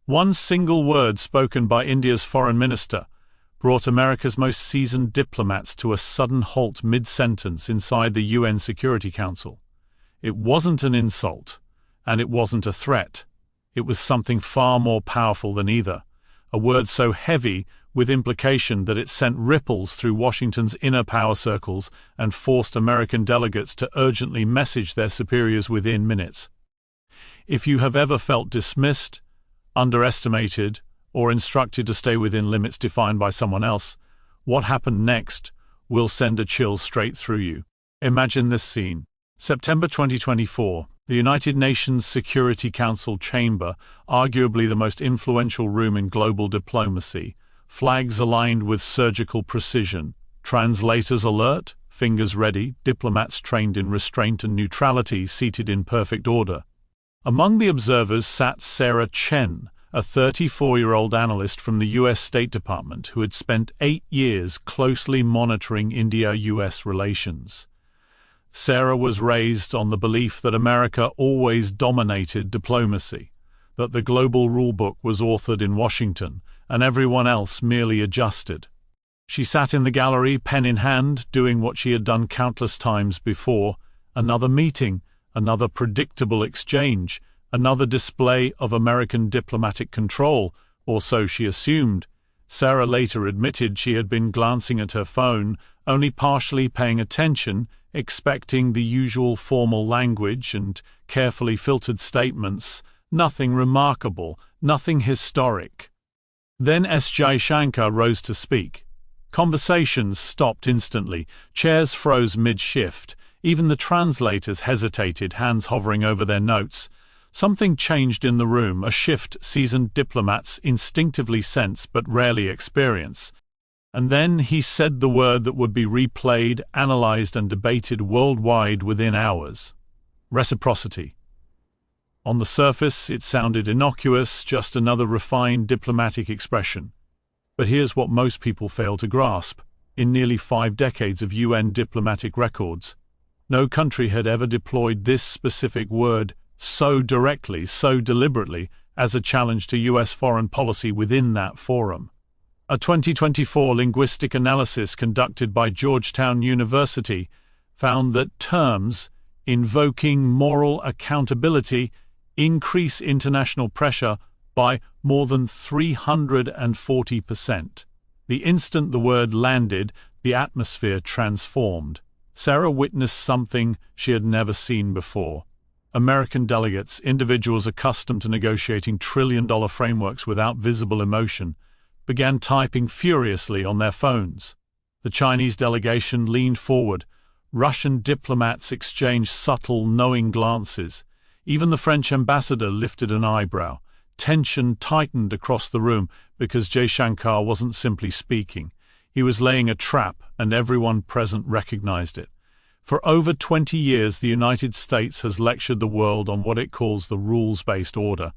One single word spoken by India's foreign minister brought America's most seasoned diplomats to a sudden halt mid-sentence inside the UN Security Council. It wasn't an insult, and it wasn't a threat. It was something far more powerful than either, a word so heavy with implication that it sent ripples through Washington's inner power circles and forced American delegates to urgently message their superiors within minutes. If you have ever felt dismissed, underestimated, or instructed to stay within limits defined by someone else, what happened next will send a chill straight through you. Imagine this scene. September 2024, the United Nations Security Council chamber, arguably the most influential room in global diplomacy, flags aligned with surgical precision, translators alert, fingers ready, diplomats trained in restraint and neutrality seated in perfect order. Among the observers sat Sarah Chen, a 34-year-old analyst from the U.S. State Department who had spent 8 years closely monitoring India-U.S. relations. Sarah was raised on the belief that America always dominated diplomacy, that the global rulebook was authored in Washington, and everyone else merely adjusted. She sat in the gallery, pen in hand, doing what she had done countless times before: another meeting, another predictable exchange, another display of American diplomatic control, or so she assumed. Sarah later admitted she had been glancing at her phone, only partially paying attention, expecting the usual formal language and carefully filtered statements, nothing remarkable, nothing historic. Then Jaishankar rose to speak. Conversations stopped instantly, chairs froze mid-shift, even the translators hesitated, hands hovering over their notes. Something changed in the room, a shift seasoned diplomats instinctively sense but rarely experience. And then he said the word that would be replayed, analyzed, and debated worldwide within hours: reciprocity. On the surface, it sounded innocuous, just another refined diplomatic expression. But here's what most people fail to grasp. In nearly 5 decades of UN diplomatic records, no country had ever deployed this specific word so directly, so deliberately, as a challenge to U.S. foreign policy within that forum. A 2024 linguistic analysis conducted by Georgetown University found that terms invoking moral accountability increase international pressure by more than 340%. The instant the word landed, the atmosphere transformed. Sarah witnessed something she had never seen before. American delegates, individuals accustomed to negotiating trillion-dollar frameworks without visible emotion, began typing furiously on their phones. The Chinese delegation leaned forward. Russian diplomats exchanged subtle, knowing glances. Even the French ambassador lifted an eyebrow. Tension tightened across the room because Jaishankar wasn't simply speaking. He was laying a trap, and everyone present recognized it. For over 20 years, the United States has lectured the world on what it calls the rules-based order.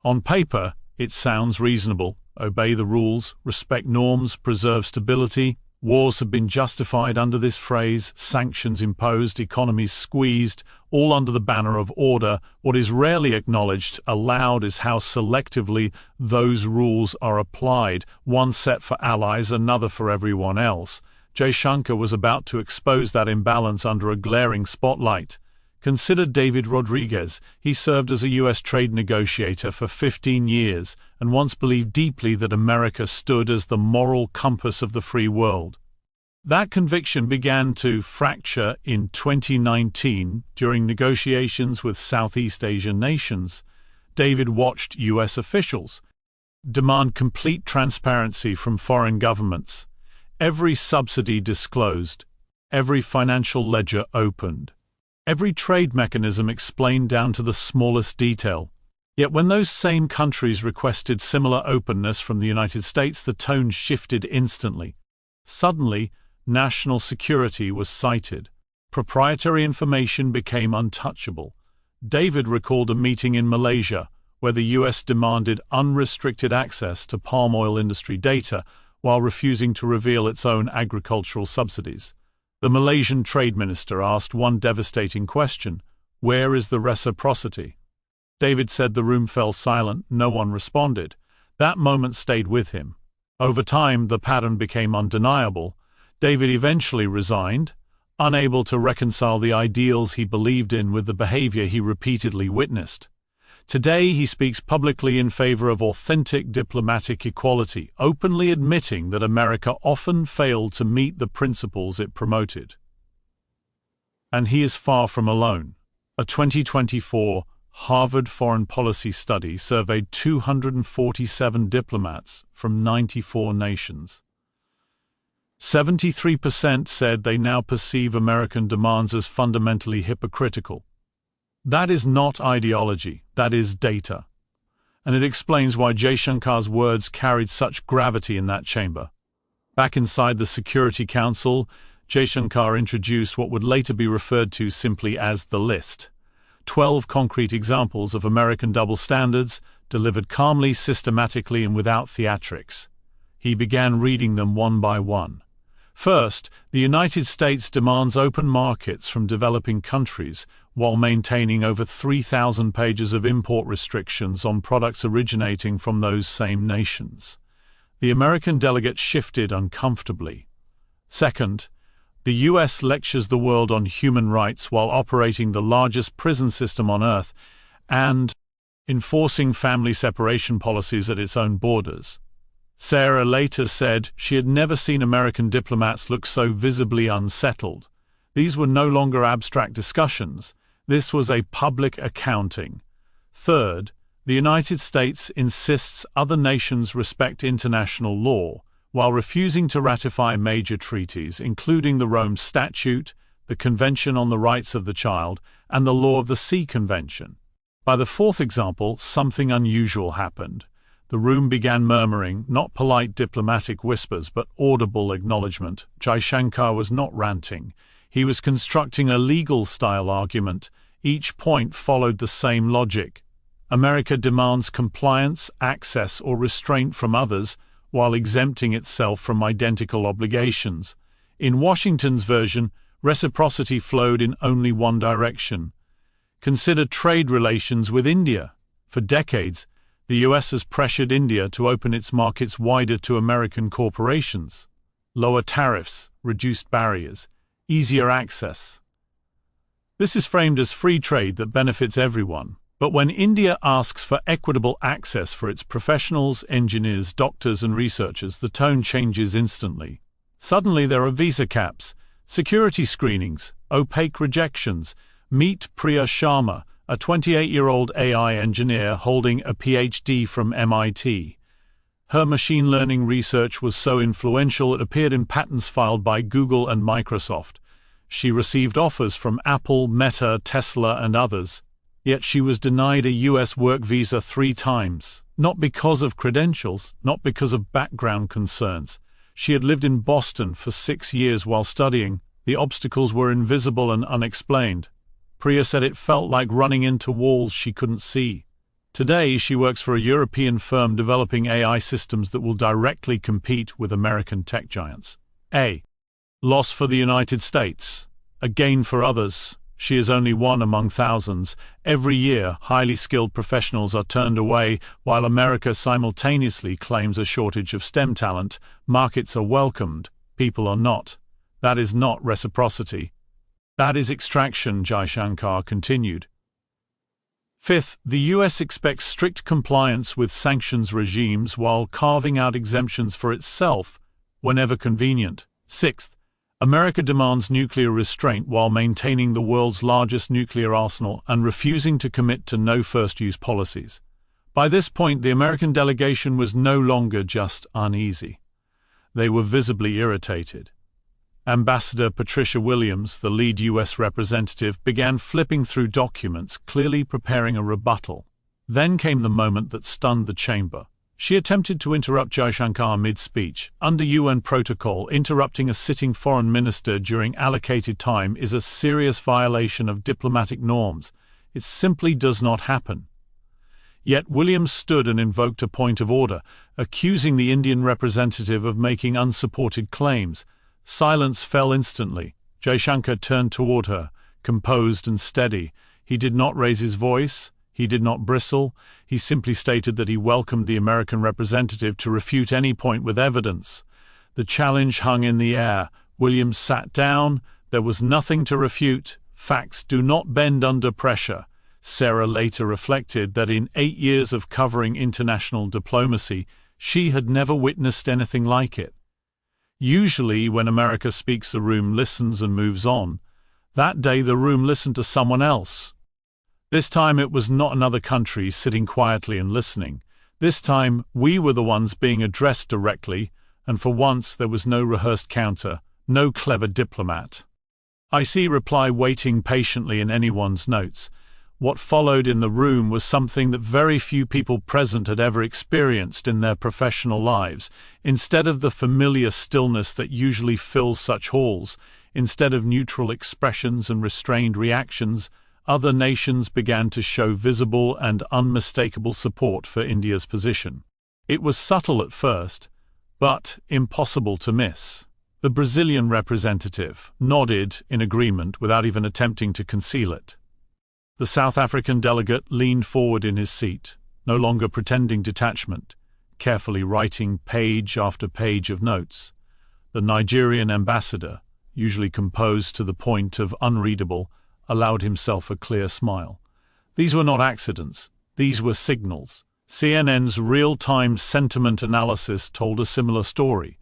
On paper, it sounds reasonable. Obey the rules, respect norms, preserve stability. Wars have been justified under this phrase, sanctions imposed, economies squeezed, all under the banner of order. What is rarely acknowledged aloud is how selectively those rules are applied, one set for allies, another for everyone else. Jaishankar was about to expose that imbalance under a glaring spotlight. Consider David Rodriguez. He served as a U.S. trade negotiator for 15 years and once believed deeply that America stood as the moral compass of the free world. That conviction began to fracture in 2019 during negotiations with Southeast Asian nations. David watched U.S. officials demand complete transparency from foreign governments. Every subsidy disclosed, every financial ledger opened, every trade mechanism explained down to the smallest detail. Yet when those same countries requested similar openness from the United States, the tone shifted instantly. Suddenly, national security was cited. Proprietary information became untouchable. David recalled a meeting in Malaysia where the U.S. demanded unrestricted access to palm oil industry data while refusing to reveal its own agricultural subsidies. The Malaysian trade minister asked one devastating question: where is the reciprocity? David said the room fell silent, no one responded. That moment stayed with him. Over time, the pattern became undeniable. David eventually resigned, unable to reconcile the ideals he believed in with the behavior he repeatedly witnessed. Today, he speaks publicly in favor of authentic diplomatic equality, openly admitting that America often failed to meet the principles it promoted. And he is far from alone. A 2024 Harvard Foreign Policy study surveyed 247 diplomats from 94 nations. 73% said they now perceive American demands as fundamentally hypocritical. That is not ideology, that is data. And it explains why Jaishankar's words carried such gravity in that chamber. Back inside the Security Council, Jaishankar introduced what would later be referred to simply as the list. 12 concrete examples of American double standards, delivered calmly, systematically, and without theatrics. He began reading them one by one. First, the United States demands open markets from developing countries while maintaining over 3,000 pages of import restrictions on products originating from those same nations. The American delegate shifted uncomfortably. Second, the U.S. lectures the world on human rights while operating the largest prison system on Earth and enforcing family separation policies at its own borders. Sarah later said she had never seen American diplomats look so visibly unsettled. These were no longer abstract discussions. This was a public accounting. Third, the United States insists other nations respect international law, while refusing to ratify major treaties, including the Rome Statute, the Convention on the Rights of the Child, and the Law of the Sea Convention. By the fourth example, something unusual happened. The room began murmuring, not polite diplomatic whispers, but audible acknowledgement. Jaishankar was not ranting. He was constructing a legal-style argument. Each point followed the same logic. America demands compliance, access, or restraint from others, while exempting itself from identical obligations. In Washington's version, reciprocity flowed in only one direction. Consider trade relations with India. For decades, the U.S. has pressured India to open its markets wider to American corporations. Lower tariffs, reduced barriers, easier access. This is framed as free trade that benefits everyone. But when India asks for equitable access for its professionals, engineers, doctors, and researchers, the tone changes instantly. Suddenly there are visa caps, security screenings, opaque rejections. Meet Priya Sharma, a 28-year-old AI engineer holding a PhD from MIT. Her machine learning research was so influential it appeared in patents filed by Google and Microsoft. She received offers from Apple, Meta, Tesla, and others. Yet she was denied a U.S. work visa 3 times. Not because of credentials, not because of background concerns. She had lived in Boston for 6 years while studying. The obstacles were invisible and unexplained. Priya said it felt like running into walls she couldn't see. Today, she works for a European firm developing AI systems that will directly compete with American tech giants. A loss for the United States, a gain for others. She is only one among thousands. Every year, highly skilled professionals are turned away, while America simultaneously claims a shortage of STEM talent. Markets are welcomed, people are not. That is not reciprocity. That is extraction, Jaishankar continued. Fifth, the U.S. expects strict compliance with sanctions regimes while carving out exemptions for itself whenever convenient. Sixth, America demands nuclear restraint while maintaining the world's largest nuclear arsenal and refusing to commit to no first-use policies. By this point, the American delegation was no longer just uneasy. They were visibly irritated. Ambassador Patricia Williams, the lead U.S. representative, began flipping through documents, clearly preparing a rebuttal. Then came the moment that stunned the chamber. She attempted to interrupt Jaishankar mid-speech. Under UN protocol, interrupting a sitting foreign minister during allocated time is a serious violation of diplomatic norms. It simply does not happen. Yet Williams stood and invoked a point of order, accusing the Indian representative of making unsupported claims. Silence fell instantly. Jaishankar turned toward her, composed and steady. He did not raise his voice. He did not bristle. He simply stated that he welcomed the American representative to refute any point with evidence. The challenge hung in the air. Williams sat down. There was nothing to refute. Facts do not bend under pressure. Sarah later reflected that in 8 years of covering international diplomacy, she had never witnessed anything like it. Usually, when America speaks, the room listens and moves on. That day, the room listened to someone else. This time, it was not another country sitting quietly and listening. This time, we were the ones being addressed directly, and for once, there was no rehearsed counter, no clever diplomat. I see reply waiting patiently in anyone's notes. What followed in the room was something that very few people present had ever experienced in their professional lives. Instead of the familiar stillness that usually fills such halls, instead of neutral expressions and restrained reactions, other nations began to show visible and unmistakable support for India's position. It was subtle at first, but impossible to miss. The Brazilian representative nodded in agreement without even attempting to conceal it. The South African delegate leaned forward in his seat, no longer pretending detachment, carefully writing page after page of notes. The Nigerian ambassador, usually composed to the point of unreadable, allowed himself a clear smile. These were not accidents. These were signals. CNN's real-time sentiment analysis told a similar story.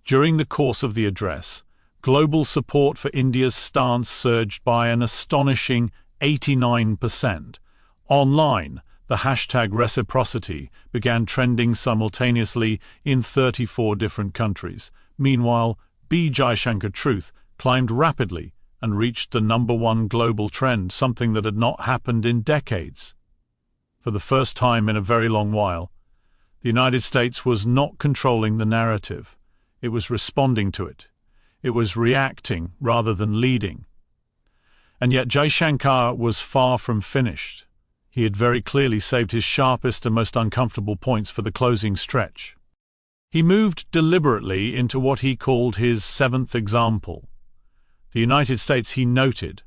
During the course of the address, global support for India's stance surged by an astonishing 89%. Online, the hashtag reciprocity began trending simultaneously in 34 different countries. Meanwhile, Jaishankar truth climbed rapidly and reached the #1 global trend, something that had not happened in decades. For the first time in a very long while, the United States was not controlling the narrative. It was responding to it. It was reacting rather than leading. And yet Jaishankar was far from finished. He had very clearly saved his sharpest and most uncomfortable points for the closing stretch. He moved deliberately into what he called his 7th example. The United States, he noted,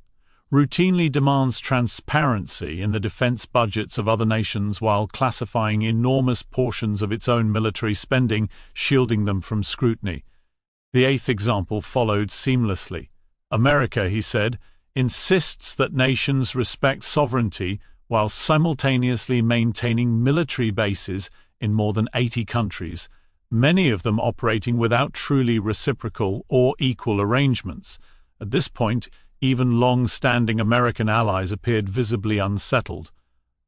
routinely demands transparency in the defense budgets of other nations while classifying enormous portions of its own military spending, shielding them from scrutiny. The 8th example followed seamlessly. America, he said, insists that nations respect sovereignty while simultaneously maintaining military bases in more than 80 countries, many of them operating without truly reciprocal or equal arrangements. At this point, even long-standing American allies appeared visibly unsettled.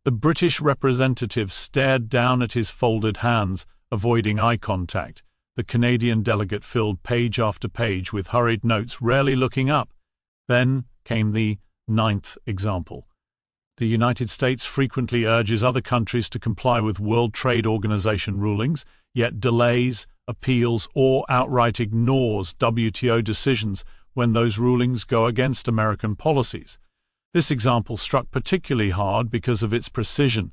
The British representative stared down at his folded hands, avoiding eye contact. The Canadian delegate filled page after page with hurried notes, rarely looking up. Then came the 9th example. The United States frequently urges other countries to comply with World Trade Organization rulings, yet delays, appeals, or outright ignores WTO decisions when those rulings go against American policies. This example struck particularly hard because of its precision.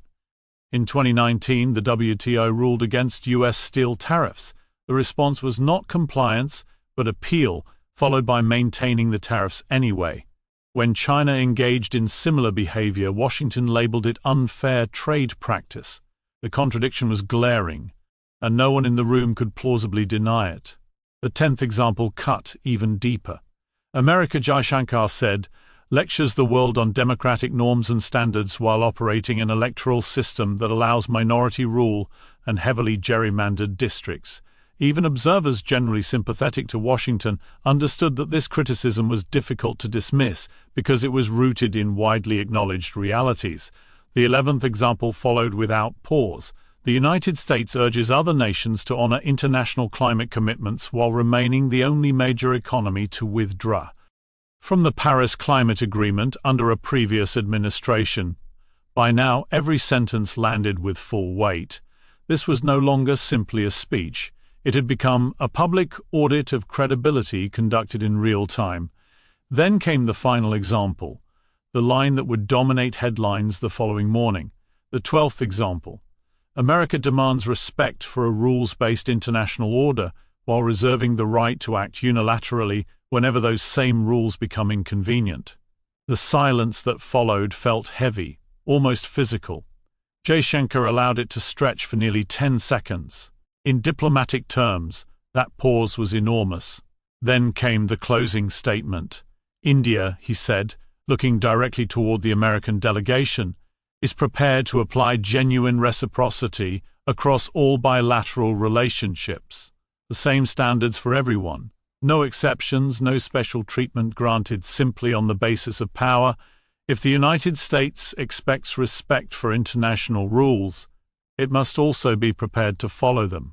In 2019, the WTO ruled against U.S. steel tariffs. The response was not compliance, but appeal, followed by maintaining the tariffs anyway. When China engaged in similar behavior, Washington labeled it unfair trade practice. The contradiction was glaring, and no one in the room could plausibly deny it. The 10th example cut even deeper. America, Jaishankar said, lectures the world on democratic norms and standards while operating an electoral system that allows minority rule and heavily gerrymandered districts. Even observers generally sympathetic to Washington understood that this criticism was difficult to dismiss because it was rooted in widely acknowledged realities. The 11th example followed without pause. The United States urges other nations to honor international climate commitments while remaining the only major economy to withdraw from the Paris Climate Agreement under a previous administration. By now, every sentence landed with full weight. This was no longer simply a speech. It had become a public audit of credibility conducted in real time. Then came the final example, the line that would dominate headlines the following morning. The 12th example. America demands respect for a rules-based international order while reserving the right to act unilaterally whenever those same rules become inconvenient. The silence that followed felt heavy. almost physical. Jaishankar allowed it to stretch for nearly 10 seconds. In diplomatic terms, that pause was enormous. Then came the closing statement. India, he said, looking directly toward the American delegation, is prepared to apply genuine reciprocity across all bilateral relationships. The same standards for everyone. No exceptions, no special treatment granted simply on the basis of power. If the United States expects respect for international rules, it must also be prepared to follow them.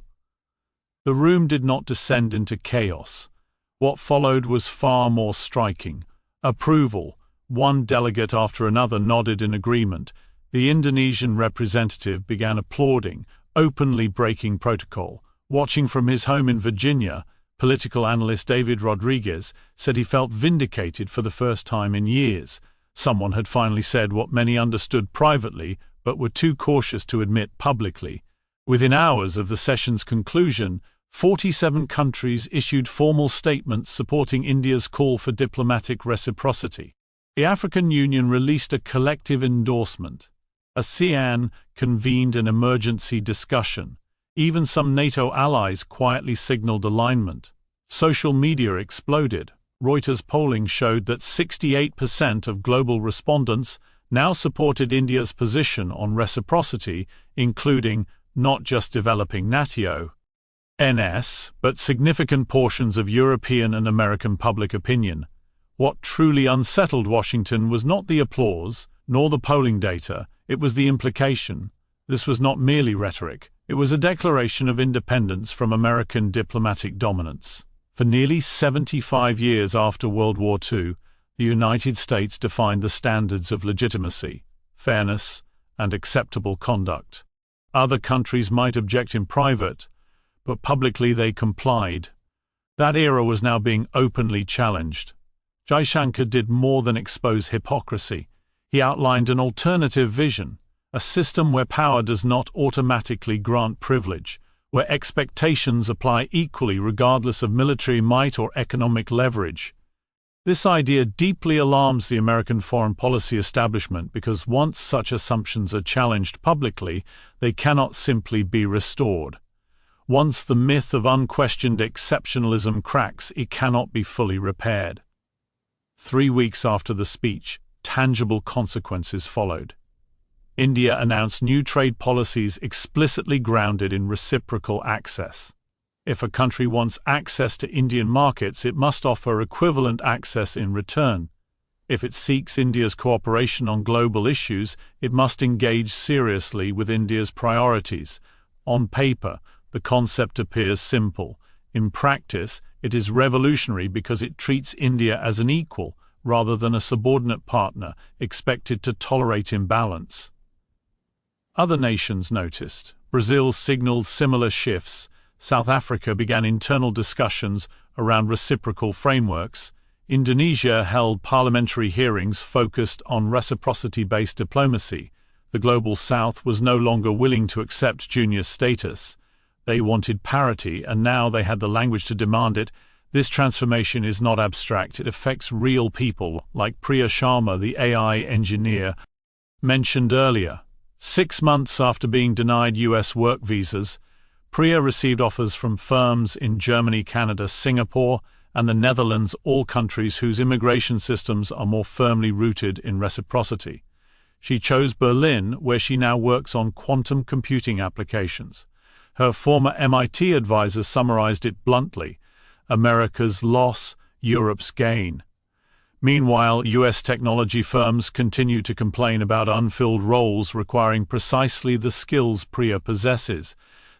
The room did not descend into chaos. What followed was far more striking. Approval. One delegate after another nodded in agreement. The Indonesian representative began applauding, openly breaking protocol. Watching from his home in Virginia, political analyst David Rodriguez said he felt vindicated for the first time in years. Someone had finally said what many understood privately but were too cautious to admit publicly. Within hours of the session's conclusion, 47 countries issued formal statements supporting India's call for diplomatic reciprocity. The African Union released a collective endorsement. ASEAN convened an emergency discussion. Even some NATO allies quietly signaled alignment. Social media exploded. Reuters polling showed that 68% of global respondents now supported India's position on reciprocity, including not just developing NS, but significant portions of European and American public opinion. What truly unsettled Washington was not the applause, nor the polling data, it was the implication. This was not merely rhetoric, it was a declaration of independence from American diplomatic dominance. For nearly 75 years after World War II, the United States defined the standards of legitimacy, fairness, and acceptable conduct. Other countries might object in private, but publicly they complied. That era was now being openly challenged. Jaishankar did more than expose hypocrisy. He outlined an alternative vision, a system where power does not automatically grant privilege, where expectations apply equally regardless of military might or economic leverage. This idea deeply alarms the American foreign policy establishment because once such assumptions are challenged publicly, they cannot simply be restored. Once the myth of unquestioned exceptionalism cracks, it cannot be fully repaired. 3 weeks after the speech, tangible consequences followed. India announced new trade policies explicitly grounded in reciprocal access. If a country wants access to Indian markets, it must offer equivalent access in return. If it seeks India's cooperation on global issues, it must engage seriously with India's priorities. On paper, the concept appears simple. In practice, it is revolutionary because it treats India as an equal rather than a subordinate partner expected to tolerate imbalance. Other nations noticed. Brazil signaled similar shifts. South Africa began internal discussions around reciprocal frameworks. Indonesia held parliamentary hearings focused on reciprocity-based diplomacy. The Global South was no longer willing to accept junior status. They wanted parity, and now they had the language to demand it. This transformation is not abstract. It affects real people, like Priya Sharma, the AI engineer mentioned earlier. 6 months after being denied U.S. work visas, Priya received offers from firms in Germany, Canada, Singapore, and the Netherlands, all countries whose immigration systems are more firmly rooted in reciprocity. She chose Berlin, where she now works on quantum computing applications. Her former MIT advisor summarized it bluntly: America's loss, Europe's gain. Meanwhile, U.S. technology firms continue to complain about unfilled roles requiring precisely the skills Priya possesses.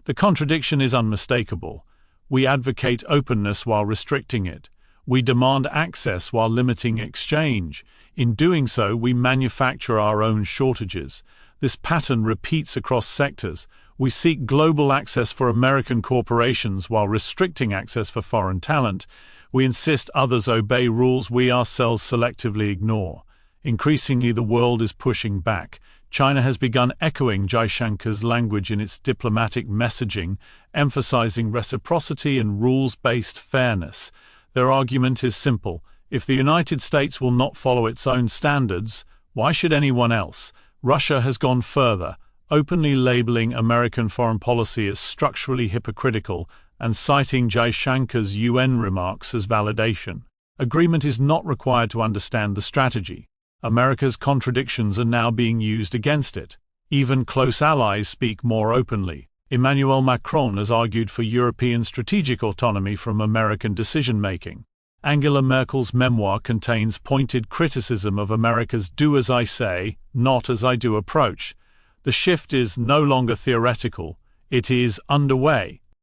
The contradiction is unmistakable. We advocate openness while restricting it. We demand access while limiting exchange. In doing so, we manufacture our own shortages. This pattern repeats across sectors. We seek global access for American corporations while restricting access for foreign talent. We insist others obey rules we ourselves selectively ignore. Increasingly, the world is pushing back. China has begun echoing Jaishankar's language in its diplomatic messaging, emphasizing reciprocity and rules-based fairness. Their argument is simple: if the United States will not follow its own standards, why should anyone else? Russia has gone further, openly labeling American foreign policy as structurally hypocritical and citing Jaishankar's UN remarks as validation. Agreement is not required to understand the strategy. America's contradictions are now being used against it. Even close allies speak more openly. Emmanuel Macron has argued for European strategic autonomy from American decision-making. Angela Merkel's memoir contains pointed criticism of America's do as I say, not as I do approach. The shift is no longer theoretical, it is underway.